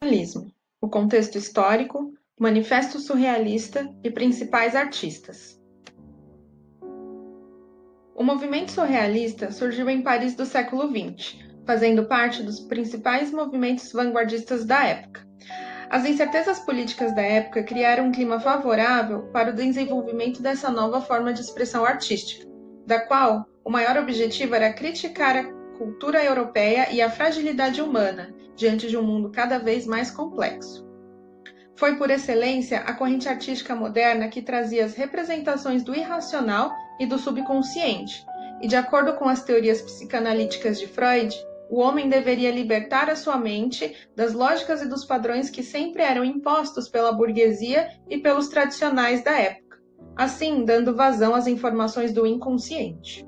Surrealismo, o contexto histórico, manifesto surrealista e principais artistas. O movimento surrealista surgiu em Paris do século XX, fazendo parte dos principais movimentos vanguardistas da época. As incertezas políticas da época criaram um clima favorável para o desenvolvimento dessa nova forma de expressão artística, da qual o maior objetivo era criticar a cultura europeia e a fragilidade humana diante de um mundo cada vez mais complexo. Foi, por excelência, a corrente artística moderna que trazia as representações do irracional e do subconsciente, e de acordo com as teorias psicanalíticas de Freud, o homem deveria libertar a sua mente das lógicas e dos padrões que sempre eram impostos pela burguesia e pelos tradicionais da época, assim dando vazão às informações do inconsciente.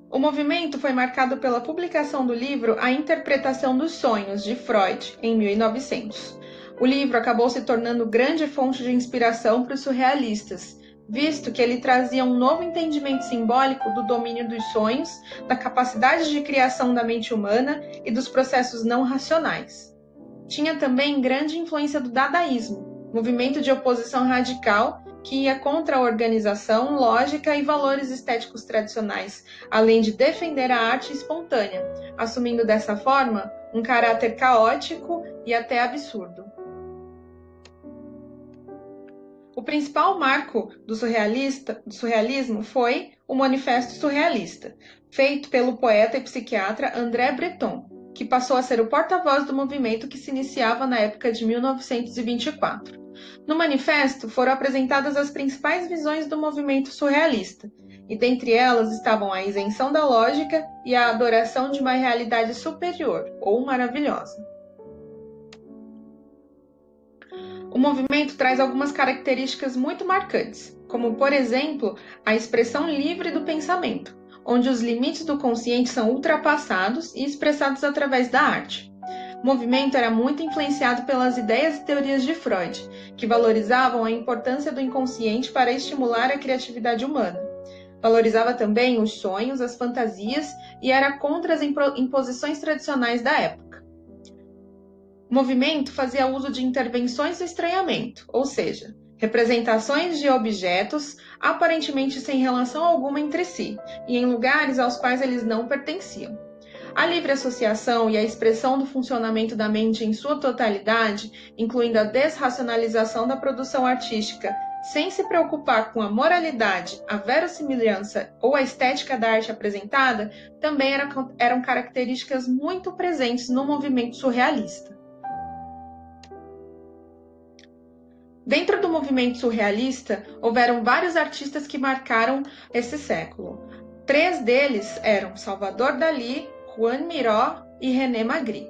O movimento foi marcado pela publicação do livro A Interpretação dos Sonhos, de Freud, em 1900. O livro acabou se tornando grande fonte de inspiração para os surrealistas, visto que ele trazia um novo entendimento simbólico do domínio dos sonhos, da capacidade de criação da mente humana e dos processos não racionais. Tinha também grande influência do dadaísmo, movimento de oposição radical que ia contra a organização, lógica e valores estéticos tradicionais, além de defender a arte espontânea, assumindo dessa forma um caráter caótico e até absurdo. O principal marco do surrealismo foi o Manifesto Surrealista, feito pelo poeta e psiquiatra André Breton, que passou a ser o porta-voz do movimento que se iniciava na época de 1924. No manifesto foram apresentadas as principais visões do movimento surrealista, e dentre elas estavam a isenção da lógica e a adoração de uma realidade superior, ou maravilhosa. O movimento traz algumas características muito marcantes, como, por exemplo, a expressão livre do pensamento, onde os limites do consciente são ultrapassados e expressados através da arte. O movimento era muito influenciado pelas ideias e teorias de Freud, que valorizavam a importância do inconsciente para estimular a criatividade humana. Valorizava também os sonhos, as fantasias e era contra as imposições tradicionais da época. O movimento fazia uso de intervenções do estranhamento, ou seja, representações de objetos aparentemente sem relação alguma entre si e em lugares aos quais eles não pertenciam. A livre associação e a expressão do funcionamento da mente em sua totalidade, incluindo a desracionalização da produção artística, sem se preocupar com a moralidade, a verossimilhança ou a estética da arte apresentada, também eram características muito presentes no movimento surrealista. Dentro do movimento surrealista, houveram vários artistas que marcaram esse século. 3 deles eram Salvador Dalí, Juan Miró e René Magritte.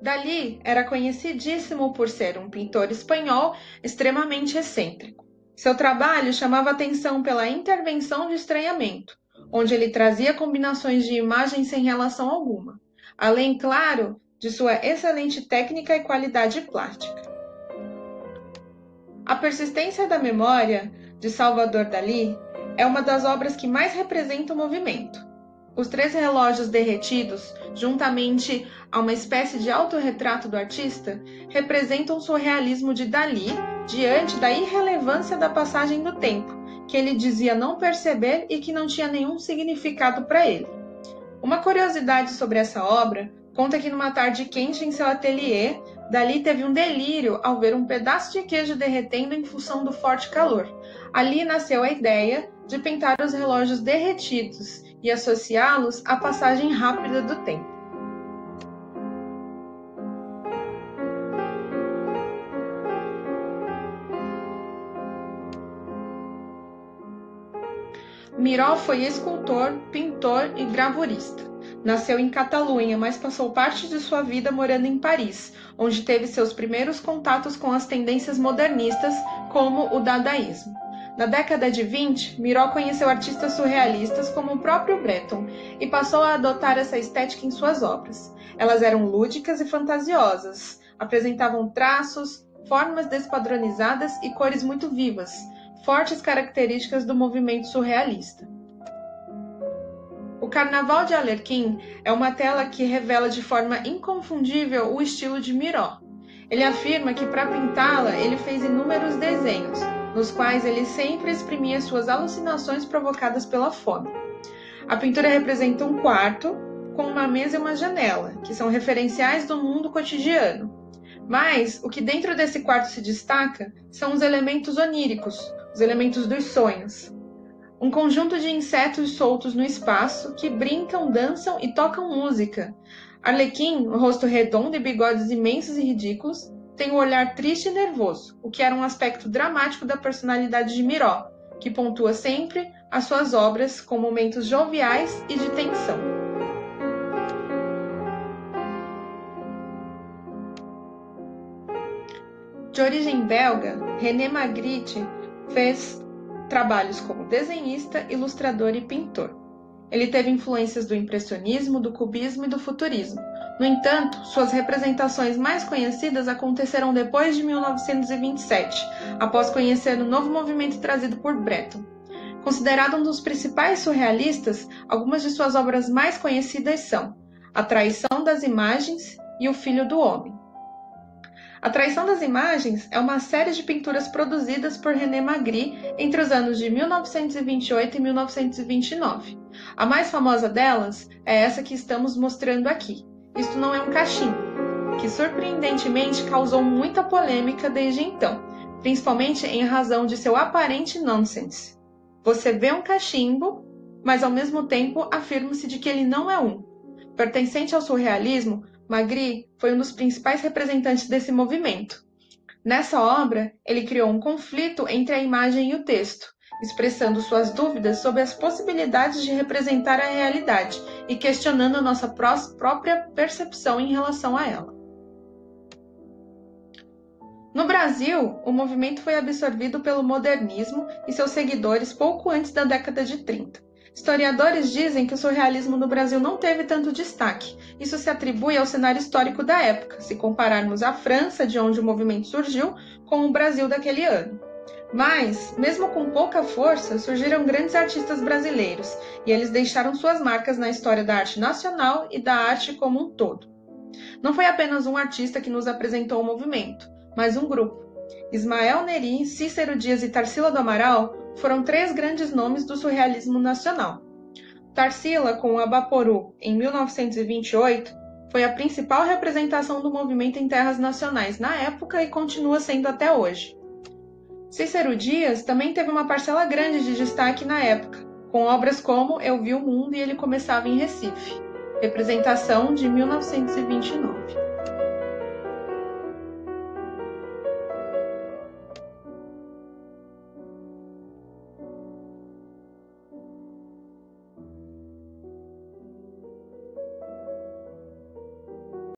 Dalí era conhecidíssimo por ser um pintor espanhol extremamente excêntrico. Seu trabalho chamava atenção pela intervenção de estranhamento, onde ele trazia combinações de imagens sem relação alguma, além, claro, de sua excelente técnica e qualidade plástica. A Persistência da Memória, de Salvador Dalí, é uma das obras que mais representa o movimento. Os 3 relógios derretidos, juntamente a uma espécie de autorretrato do artista, representam o surrealismo de Dalí diante da irrelevância da passagem do tempo, que ele dizia não perceber e que não tinha nenhum significado para ele. Uma curiosidade sobre essa obra conta que numa tarde quente em seu ateliê, Dalí teve um delírio ao ver um pedaço de queijo derretendo em função do forte calor. Ali nasceu a ideia de pintar os relógios derretidos e associá-los à passagem rápida do tempo. Miró foi escultor, pintor e gravurista. Nasceu em Catalunha, mas passou parte de sua vida morando em Paris, onde teve seus primeiros contatos com as tendências modernistas, como o dadaísmo. Na década de 20, Miró conheceu artistas surrealistas como o próprio Breton e passou a adotar essa estética em suas obras. Elas eram lúdicas e fantasiosas, apresentavam traços, formas despadronizadas e cores muito vivas, fortes características do movimento surrealista. O Carnaval de Arlequim é uma tela que revela de forma inconfundível o estilo de Miró. Ele afirma que para pintá-la ele fez inúmeros desenhos, nos quais ele sempre exprimia suas alucinações provocadas pela fome. A pintura representa um quarto com uma mesa e uma janela, que são referenciais do mundo cotidiano. Mas o que dentro desse quarto se destaca são os elementos oníricos, os elementos dos sonhos. Um conjunto de insetos soltos no espaço que brincam, dançam e tocam música. Arlequim, o rosto redondo e bigodes imensos e ridículos, tem um olhar triste e nervoso, o que era um aspecto dramático da personalidade de Miró, que pontua sempre as suas obras com momentos joviais e de tensão. De origem belga, René Magritte fez trabalhos como desenhista, ilustrador e pintor. Ele teve influências do impressionismo, do cubismo e do futurismo. No entanto, suas representações mais conhecidas aconteceram depois de 1927, após conhecer o novo movimento trazido por Breton. Considerado um dos principais surrealistas, algumas de suas obras mais conhecidas são A Traição das Imagens e O Filho do Homem. A Traição das Imagens é uma série de pinturas produzidas por René Magritte entre os anos de 1928 e 1929. A mais famosa delas é essa que estamos mostrando aqui. Isto não é um cachimbo, que surpreendentemente causou muita polêmica desde então, principalmente em razão de seu aparente nonsense. Você vê um cachimbo, mas ao mesmo tempo afirma-se de que ele não é um. Pertencente ao surrealismo, Magritte foi um dos principais representantes desse movimento. Nessa obra, ele criou um conflito entre a imagem e o texto, expressando suas dúvidas sobre as possibilidades de representar a realidade e questionando a nossa própria percepção em relação a ela. No Brasil, o movimento foi absorvido pelo modernismo e seus seguidores pouco antes da década de 30. Historiadores dizem que o surrealismo no Brasil não teve tanto destaque. Isso se atribui ao cenário histórico da época, se compararmos a França, de onde o movimento surgiu, com o Brasil daquele ano. Mas, mesmo com pouca força, surgiram grandes artistas brasileiros, e eles deixaram suas marcas na história da arte nacional e da arte como um todo. Não foi apenas um artista que nos apresentou o movimento, mas um grupo. Ismael Neri, Cícero Dias e Tarsila do Amaral foram três grandes nomes do surrealismo nacional. Tarsila, com o Abaporu, em 1928, foi a principal representação do movimento em terras nacionais na época e continua sendo até hoje. Cícero Dias também teve uma parcela grande de destaque na época, com obras como Eu Vi o Mundo e Ele Começava em Recife, representação de 1929.